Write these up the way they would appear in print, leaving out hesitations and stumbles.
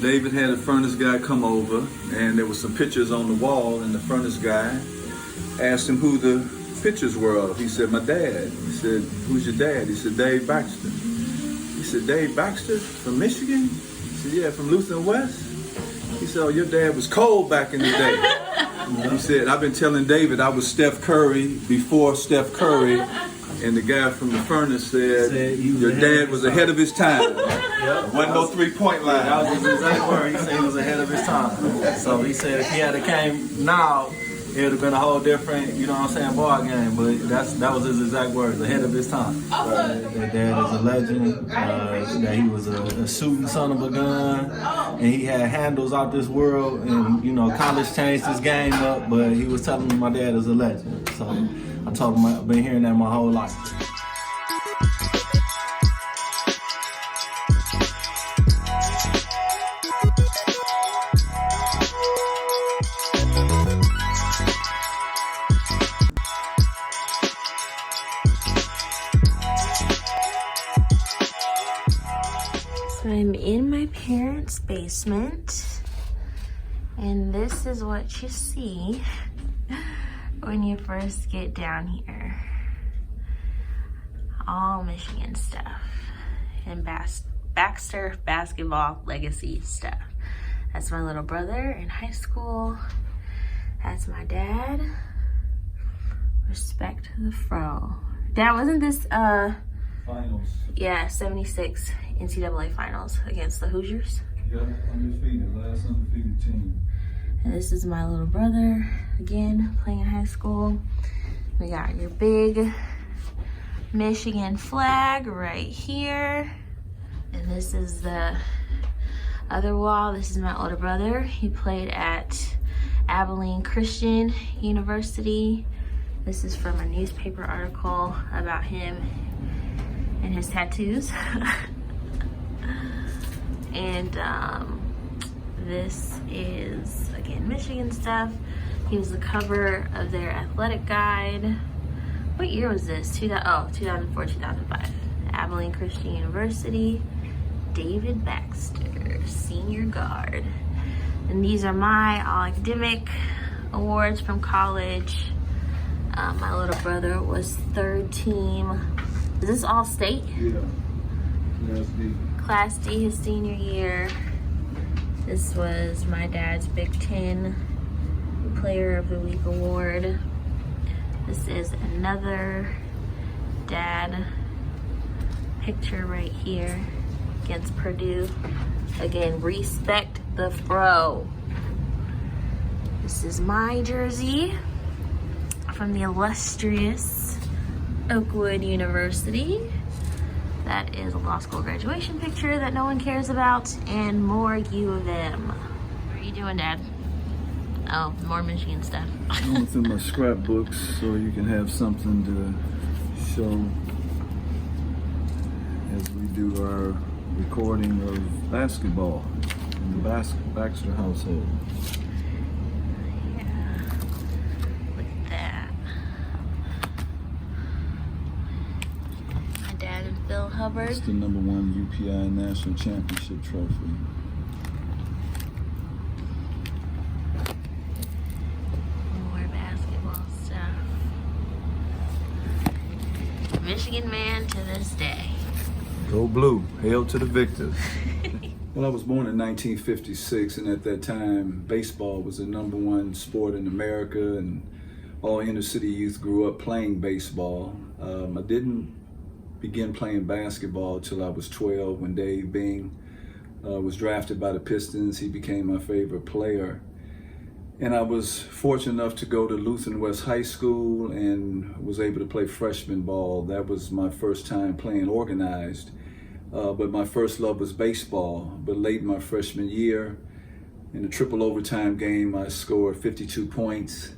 David had a furnace guy come over, and there was some pictures on the wall, and the furnace guy asked him who the pictures were of. He said, my dad. He said, who's your dad? He said, Dave Baxter. He said, Dave Baxter from Michigan? He said, yeah, from Lutheran West. He said, oh, your dad was cold back in the day. He said, I've been telling David I was Steph Curry before Steph Curry. And the guy from the furnace said your dad was ahead of his time. Yep. Wasn't no three-point line. That was his exact word. He said he was ahead of his time. So he said if he had came now, it would have been a whole different, ball game. But that was his exact words, ahead of his time. That dad is a legend. That he was a shooting son of a gun, and he had handles out this world. And college changed his game up, but he was telling me my dad is a legend. So I told him I've been hearing that my whole life. So I'm in my parents' basement, and this is what you see when you first get down here. All Michigan stuff and Baxter basketball legacy stuff. That's my little brother in high school. That's my dad. Respect the fro. Dad, wasn't this Finals. yeah, 76 NCAA finals against the Hoosiers? Yeah, undefeated, last undefeated team. And this is my little brother, again, playing in high school. We got your big Michigan flag right here. And this is the other wall. This is my older brother. He played at Abilene Christian University. This is from a newspaper article about him and his tattoos. And this is, again, Michigan stuff. He was the cover of their athletic guide. What year was this? 2004, 2005. Abilene Christian University. David Baxter, senior guard. And these are my all academic awards from college. My little brother was third team. Is this all state? Yeah. Class D. Class D his senior year. This was my dad's Big Ten Player of the Week award. This is another dad picture right here against Purdue. Again, respect the fro. This is my jersey from the illustrious Oakwood University. That is a law school graduation picture that no one cares about, and more U of M. What are you doing, Dad? Oh, more Michigan stuff. Going through my scrapbooks so you can have something to show as we do our recording of basketball in the Baxter household. Yeah, look at that. My dad and Phil Hubbard. It's the #1 UPI National Championship trophy. More basketball stuff. Michigan man to this day. Go blue. Hail to the victors. Well, I was born in 1956, and at that time, baseball was the #1 sport in America, and all inner city youth grew up playing baseball. I didn't begin playing basketball till I was 12 when Dave Bing was drafted by the Pistons. He became my favorite player. And I was fortunate enough to go to Lutheran West High School and was able to play freshman ball. That was my first time playing organized. But my first love was baseball. But late in my freshman year, in a triple overtime game, I scored 52 points.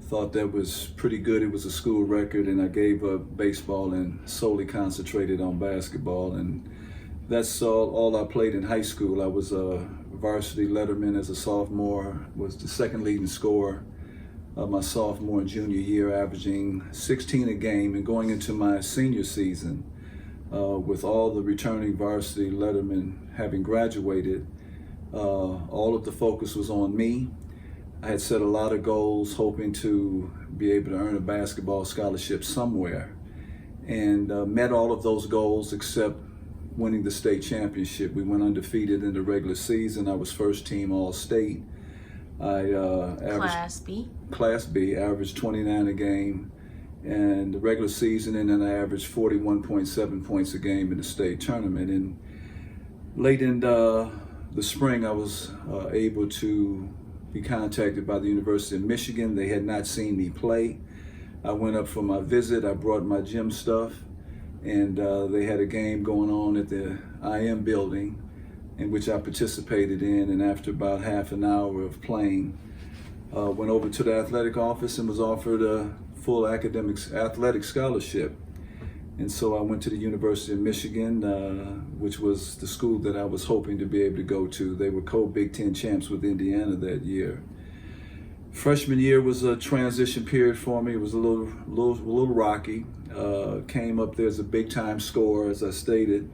Thought that was pretty good. It was a school record, and I gave up baseball and solely concentrated on basketball. And that's all I played in high school. I was a varsity letterman as a sophomore, was the second leading scorer of my sophomore and junior year, averaging 16 a game. And going into my senior season, with all the returning varsity lettermen having graduated, All of the focus was on me. I had set a lot of goals, hoping to be able to earn a basketball scholarship somewhere, and met all of those goals except winning the state championship. We went undefeated in the regular season. I was first team All-State. I averaged Class B, averaged 29 a game in the regular season, and then I averaged 41.7 points a game in the state tournament. And late in the spring, I was able to be contacted by the University of Michigan. They had not seen me play. I went up for my visit. I brought my gym stuff, and they had a game going on at the IM building, in which I participated in. And after about half an hour of playing, went over to the athletic office and was offered a full athletic scholarship. And so I went to the University of Michigan, which was the school that I was hoping to be able to go to. They were co-Big Ten champs with Indiana that year. Freshman year was a transition period for me. It was a little rocky. Came up there as a big-time scorer, as I stated,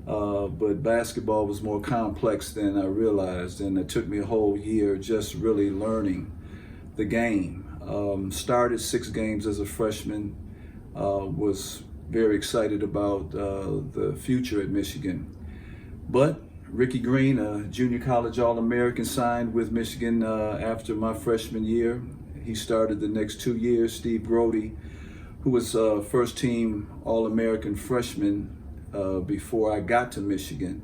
but basketball was more complex than I realized, and it took me a whole year just really learning the game. Started 6 games as a freshman, was very excited about the future at Michigan. But Ricky Green, a junior college All-American, signed with Michigan after my freshman year. He started the next 2 years. Steve Grody, who was first team All-American freshman before I got to Michigan,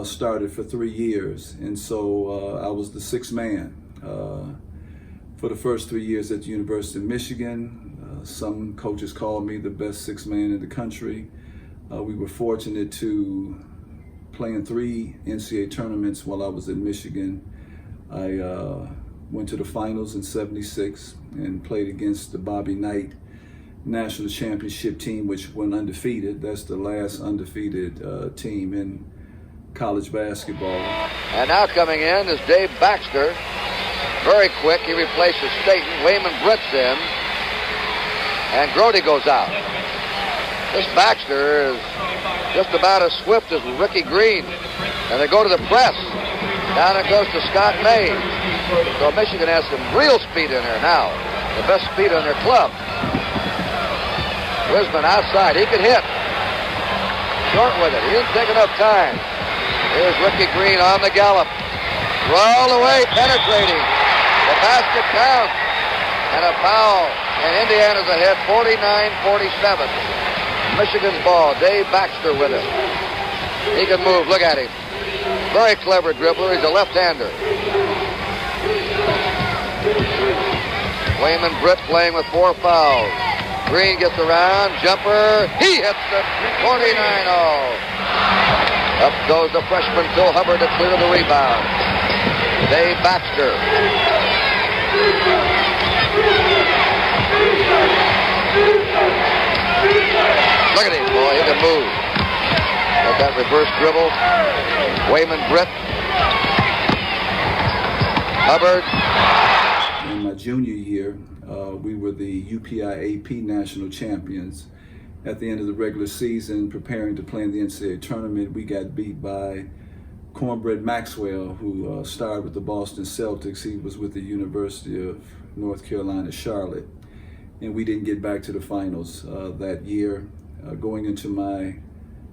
started for 3 years. And so I was the 6th man for the first 3 years at the University of Michigan. Some coaches called me the best 6th man in the country. We were fortunate to play in 3 NCAA tournaments while I was at Michigan. I went to the finals in '76 and played against the Bobby Knight national championship team, which went undefeated. That's the last undefeated team in college basketball. And now coming in is Dave Baxter. Very quick, he replaces Staten. Wayman Britt's in. And Grody goes out. This Baxter is just about as swift as Ricky Green. And they go to the press. Down it goes to Scott Mays. So Michigan has some real speed in there now. The best speed on their club. Wisman outside. He could hit. Short with it. He didn't take enough time. Here's Ricky Green on the gallop. Roll away, penetrating. The basket counts. And a foul. And Indiana's ahead 49-47. Michigan's ball. Dave Baxter with it. He can move. Look at him. Very clever dribbler. He's a left-hander. Wayman Britt playing with 4 fouls. Green gets around. Jumper. He hits it. 49-all. Up goes the freshman Phil Hubbard to clear the rebound. Dave Baxter. Look at him, boy. He can move. Got that reverse dribble. Wayman Britt. Hubbard. In my junior year, we were the UPI AP national champions. At the end of the regular season, preparing to play in the NCAA tournament, we got beat by Cornbread Maxwell, who starred with the Boston Celtics. He was with the University of North Carolina, Charlotte. And we didn't get back to the finals that year. Going into my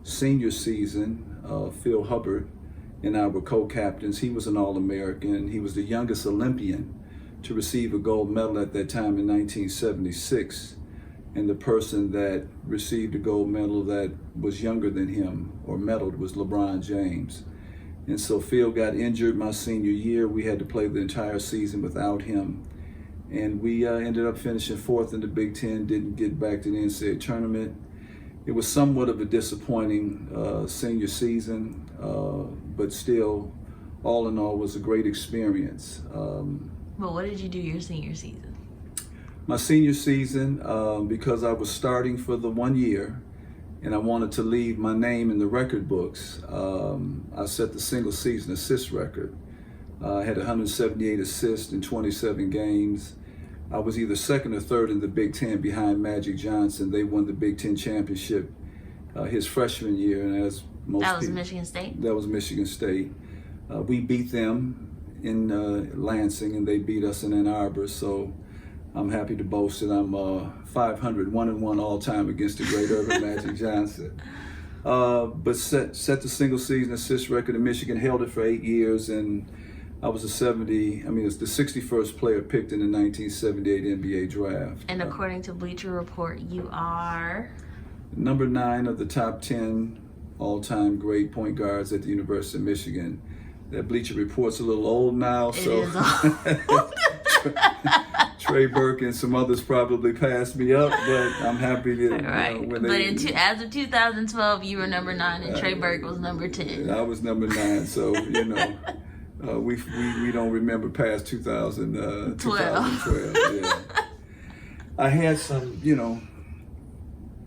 senior season, Phil Hubbard and I were co-captains. He was an All-American. He was the youngest Olympian to receive a gold medal at that time in 1976. And the person that received a gold medal that was younger than him or medaled was LeBron James. And so Phil got injured my senior year. We had to play the entire season without him. And we ended up finishing 4th in the Big Ten, didn't get back to the NCAA tournament. It was somewhat of a disappointing senior season, but still, all in all, was a great experience. But what did you do your senior season? My senior season, because I was starting for the 1 year, and I wanted to leave my name in the record books, I set the single season assist record. I had 178 assists in 27 games. I was either 2nd or 3rd in the Big Ten behind Magic Johnson. They won the Big Ten championship his freshman year, and as most That was people, Michigan State? That was Michigan State. We beat them in Lansing, and they beat us in Ann Arbor. So I'm happy to boast that I'm 500, 1-1 all time against the great Urban Magic Johnson. But set the single season assist record in Michigan, held it for 8 years, and I was it's the 61st player picked in the 1978 NBA draft. And according to Bleacher Report, you are number 9 of the top 10 all-time great point guards at the University of Michigan. That Bleacher Report's a little old now, so Trey Burke and some others probably passed me up, but I'm happy that as of 2012, you were number 9 and Trey Burke was number 10. I was number 9, so we don't remember past 2012. Yeah. I had some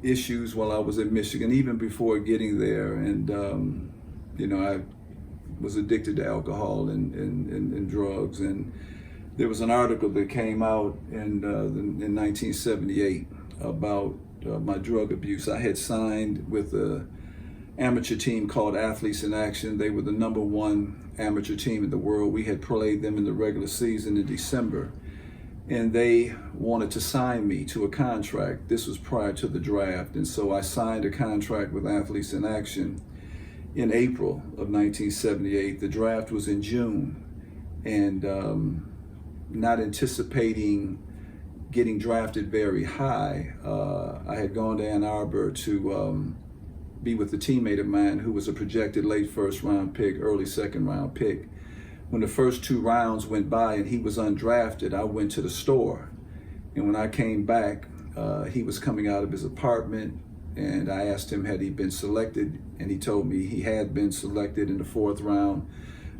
issues while I was in Michigan, even before getting there, and I was addicted to alcohol and drugs, and there was an article that came out in 1978 about my drug abuse. I had signed with an amateur team called Athletes in Action. They were the number 1 amateur team in the world. We had played them in the regular season in December, and they wanted to sign me to a contract. This was prior to the draft, and so I signed a contract with Athletes in Action in April of 1978. The draft was in June, and not anticipating getting drafted very high, I had gone to Ann Arbor to be with a teammate of mine who was a projected late first round pick, early second round pick. When the first 2 rounds went by and he was undrafted, I went to the store. And when I came back, he was coming out of his apartment, and I asked him had he been selected, and he told me he had been selected in the 4th round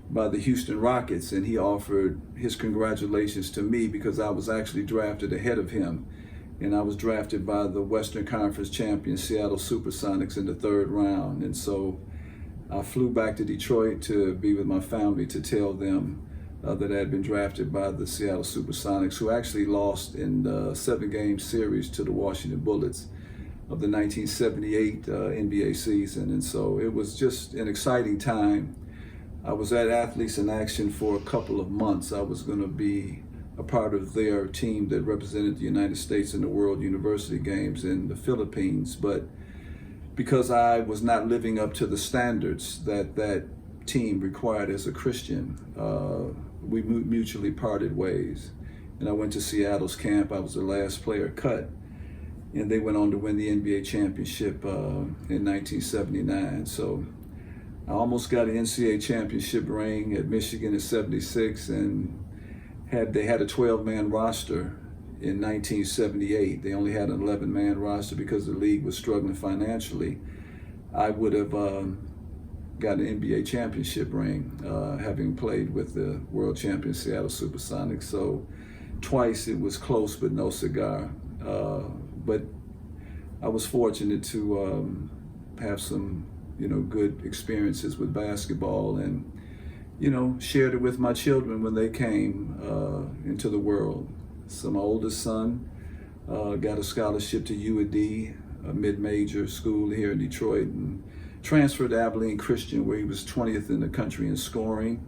by the Houston Rockets, and he offered his congratulations to me because I was actually drafted ahead of him. And I was drafted by the Western Conference champion Seattle Supersonics in the 3rd round. And so I flew back to Detroit to be with my family to tell them that I had been drafted by the Seattle Supersonics, who actually lost in the 7-game series to the Washington Bullets of the 1978 NBA season. And so it was just an exciting time. I was at Athletes in Action for a couple of months. I was going to be a part of their team that represented the United States in the World University Games in the Philippines. But because I was not living up to the standards that team required as a Christian, we mutually parted ways. And I went to Seattle's camp. I was the last player cut. And they went on to win the NBA championship in 1979. So I almost got an NCAA championship ring at Michigan in '76, and they had a 12-man roster in 1978. They only had an 11-man roster because the league was struggling financially. I would have got an NBA championship ring, having played with the world champion Seattle Supersonics. So twice it was close, but no cigar. But I was fortunate to have some good experiences with basketball, and shared it with my children when they came into the world. So my oldest son got a scholarship to UAD, a mid-major school here in Detroit, and transferred to Abilene Christian, where he was 20th in the country in scoring.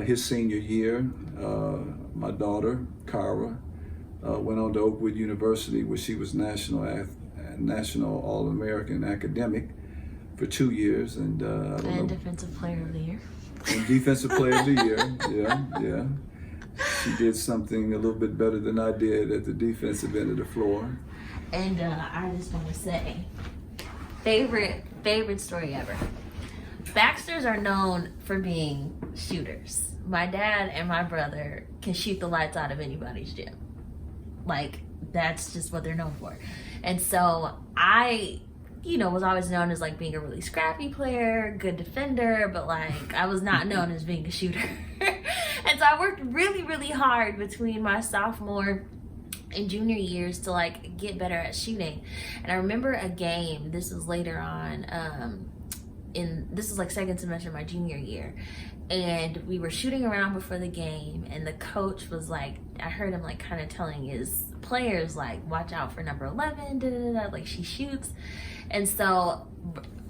His senior year, my daughter, Cara, went on to Oakwood University, where she was national All-American academic for 2 years, and Defensive Player of the Year. And Defensive Player of the Year, yeah. She did something a little bit better than I did at the defensive end of the floor. And I just want to say, favorite story ever. Baxters are known for being shooters. My dad and my brother can shoot the lights out of anybody's gym. Like, that's just what they're known for. And so I was always known as like being a really scrappy player, good defender, but like I was not known as being a shooter. And so I worked really, really hard between my sophomore and junior years to like get better at shooting. And I remember a game, this was later on, this was like second semester of my junior year. And we were shooting around before the game, and the coach was like, I heard him like kind of telling his players like, watch out for number 11, like she shoots. And so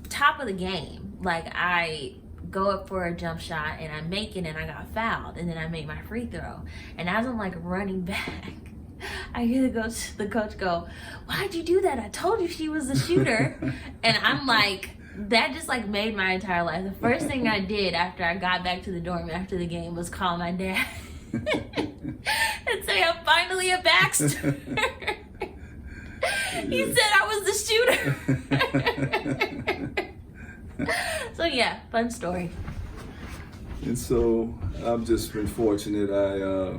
top of the game, like I go up for a jump shot and I make it and I got fouled, and then I made my free throw. And as I'm like running back, I hear the coach go, "Why'd you do that? I told you she was the shooter." And I'm like, that just like made my entire life. The first thing I did after I got back to the dorm after the game was call my dad and say, "I'm finally a Baxter." He said I was the shooter. So yeah, fun story. And so I've just been fortunate. I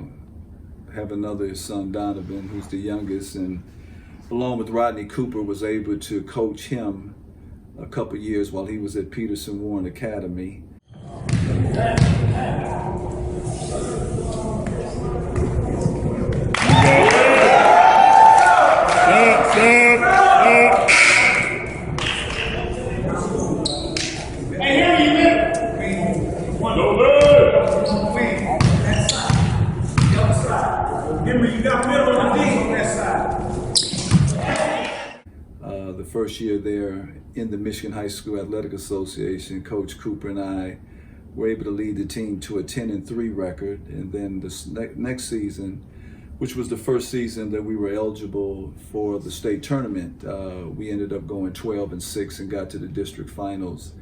have another son, Donovan, who's the youngest, and along with Rodney Cooper, was able to coach him a couple years while he was at Peterson Warren Academy. The first year there in the Michigan High School Athletic Association, Coach Cooper and I were able to lead the team to a 10-3 record. And then the next season, which was the first season that we were eligible for the state tournament, we ended up going 12-6 and got to the district finals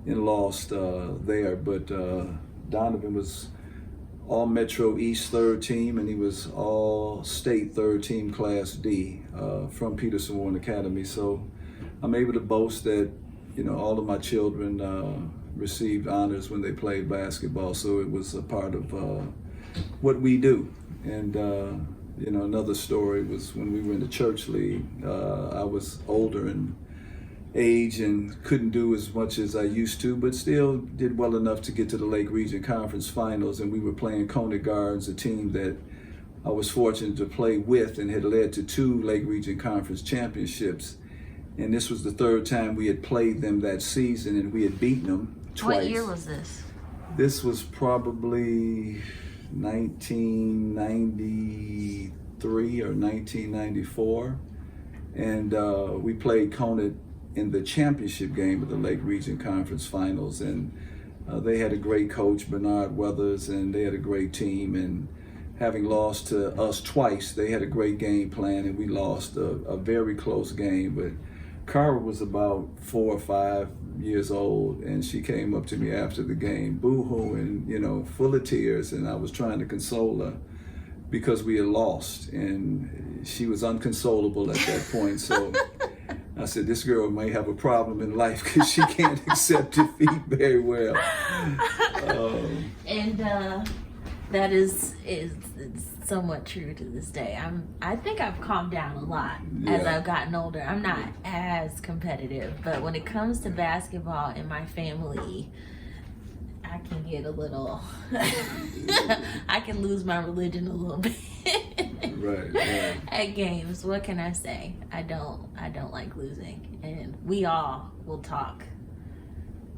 and lost there. But Donovan was all Metro East third team, and he was all state third team Class D from Peterson Warren Academy. So I'm able to boast that, you know, all of my children received honors when they played basketball. So it was a part of what we do. And you know, another story was when we were in the church league. I was older in age and couldn't do as much as I used to, but still did well enough to get to the Lake Region Conference Finals. And we were playing Coney Gardens, a team that I was fortunate to play with and had led to 2 Lake Region Conference championships. And this was the third time we had played them that season, and we had beaten them twice. What year was this? This was probably 1993 or 1994. And we played Coney in the championship game of the Lake Region Conference Finals. And they had a great coach, Bernard Weathers, and they had a great team. And having lost to us twice, they had a great game plan, and we lost a very close game. But Cara was about 4 or 5 years old, and she came up to me after the game, boo-hooing, you know, full of tears, and I was trying to console her because we had lost, and she was unconsolable at that point. So I said, this girl may have a problem in life because she can't accept defeat very well. And that is somewhat true to this day. I think I've calmed down a lot as I've gotten older. I'm not as competitive, but when it comes to basketball in my family, I can get a little I can lose my religion a little bit. Right. At games. What can I say? I don't like losing, and we all will talk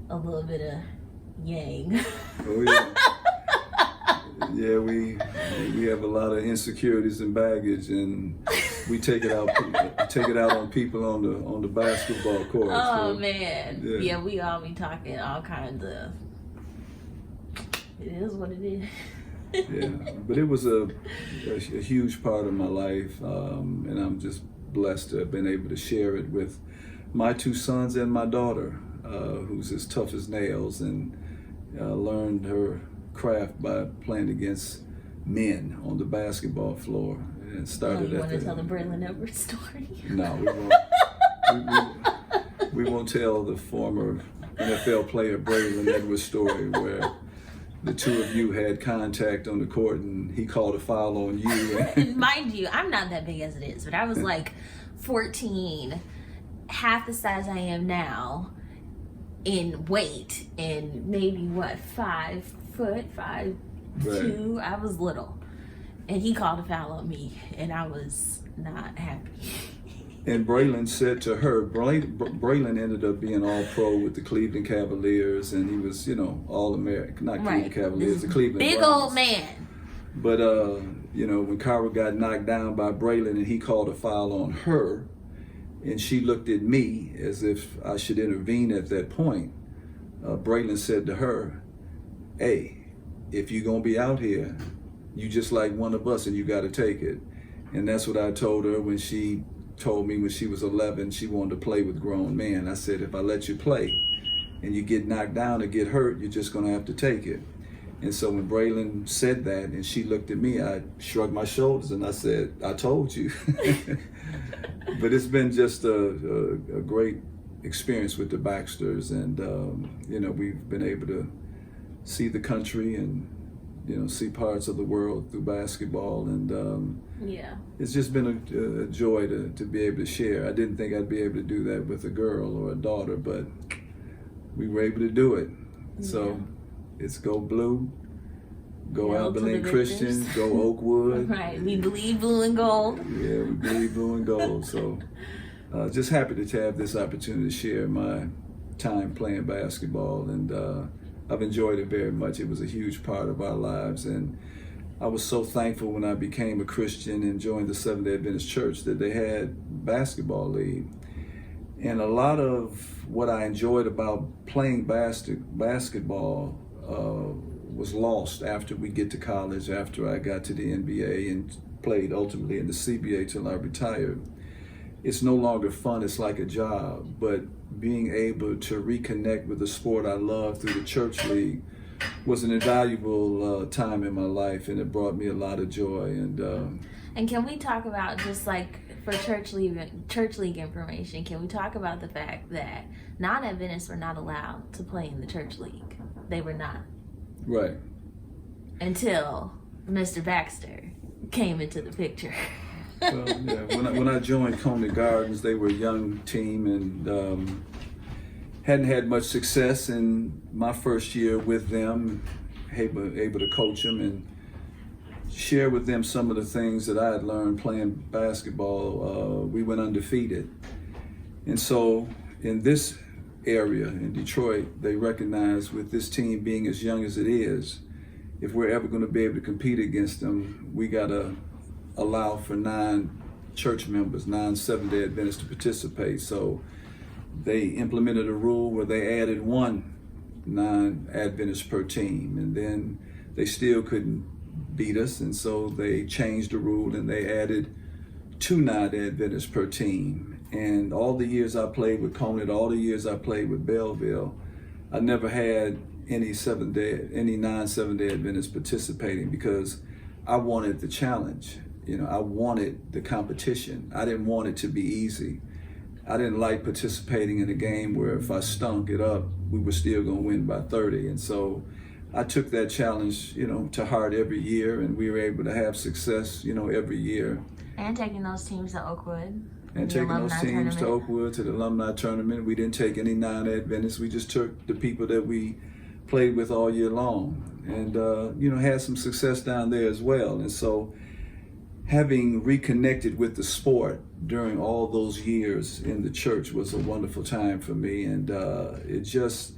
a little bit of yang. Oh yeah. Yeah, we have a lot of insecurities and baggage, and we take it out on people on the basketball court. Oh so, man, yeah, we all be talking all kinds of. It is what it is. Yeah, but it was a huge part of my life, and I'm just blessed to have been able to share it with my 2 sons and my daughter, who's as tough as nails, and learned her craft by playing against men on the basketball floor, and started you at want to tell the Braylon Edwards story? No, we won't tell the former NFL player Braylon Edwards story where the 2 of you had contact on the court and he called a foul on you. Mind you, I'm not that big as it is, but I was like 14, half the size I am now in weight, and maybe 5 foot, 5'2". Right. I was little, and he called a foul on me, and I was not happy. And Braylon said to her, Braylon ended up being all pro with the Cleveland Cavaliers, and he was, you know, all American, not Cleveland Cavaliers, the Cleveland big Browns. Old man. But you know, when Cara got knocked down by Braylon and he called a foul on her, and she looked at me as if I should intervene at that point, Braylon said to her, hey, if you're gonna be out here, you just like one of us and you gotta take it. And that's what I told her when she told me when she was 11 she wanted to play with grown men. I said, if I let you play and you get knocked down or get hurt, you're just gonna have to take it. And so when Braylon said that and she looked at me, I shrugged my shoulders and I said, I told you. But it's been just a great experience with the Baxters, and you know, we've been able to see the country and, you know, see parts of the world through basketball, and Yeah. it's just been a joy to be able to share. I didn't think I'd be able to do that with a girl or a daughter, but we were able to do it. So it's go blue, go Hail to Abilene the Christian, victors. go Oakwood. Right, we believe blue and gold. Yeah, we believe blue and gold. So just happy to have this opportunity to share my time playing basketball, and I've enjoyed it very much. It was a huge part of our lives, and I was so thankful when I became a Christian and joined the Seventh-day Adventist Church that they had basketball league. And a lot of what I enjoyed about playing basketball was lost after we get to college, after I got to the NBA and played ultimately in the CBA till I retired. It's no longer fun, it's like a job, but being able to reconnect with the sport I love through the church league was an invaluable time in my life, and it brought me a lot of joy. And can we talk about, just like for church league information, can we talk about the fact that non-Adventists were not allowed to play in the church league? They were not. Right. Until Mr. Baxter came into the picture. Well, yeah, when I joined Coney Gardens, they were a young team and hadn't had much success in my first year with them, able to coach them and share with them some of the things that I had learned playing basketball. We went undefeated. And so in this area in Detroit, they recognize with this team being as young as it is, if we're ever going to be able to compete against them, we got to allow for non-church members, non-Seventh-day Adventists to participate. So they implemented a rule where they added one non-Adventist per team, and then they still couldn't beat us, and so they changed the rule and they added 2 non-Adventists per team. And all the years I played with Conant, all the years I played with Belleville, I never had any non-Seventh-day Adventists participating because I wanted the challenge. You know, I wanted the competition. I didn't want it to be easy. I didn't like participating in a game where if I stunk it up, we were still going to win by 30. And so I took that challenge, you know, to heart every year, and we were able to have success, you know, every year. And taking those teams to Oakwood. And taking those teams to Oakwood, to the alumni tournament. We didn't take any non-Adventists. We just took the people that we played with all year long, and you know, had some success down there as well. And so having reconnected with the sport during all those years in the church was a wonderful time for me, and it just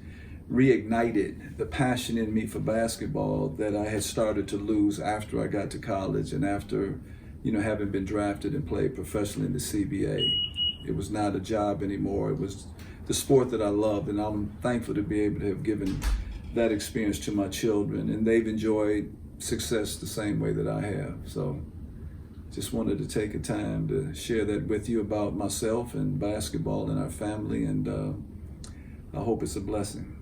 reignited the passion in me for basketball that I had started to lose after I got to college and after, you know, having been drafted and played professionally in the CBA. It was not a job anymore. It was the sport that I loved, and I'm thankful to be able to have given that experience to my children, and they've enjoyed success the same way that I have. So just wanted to take a time to share that with you about myself and basketball and our family, and I hope it's a blessing.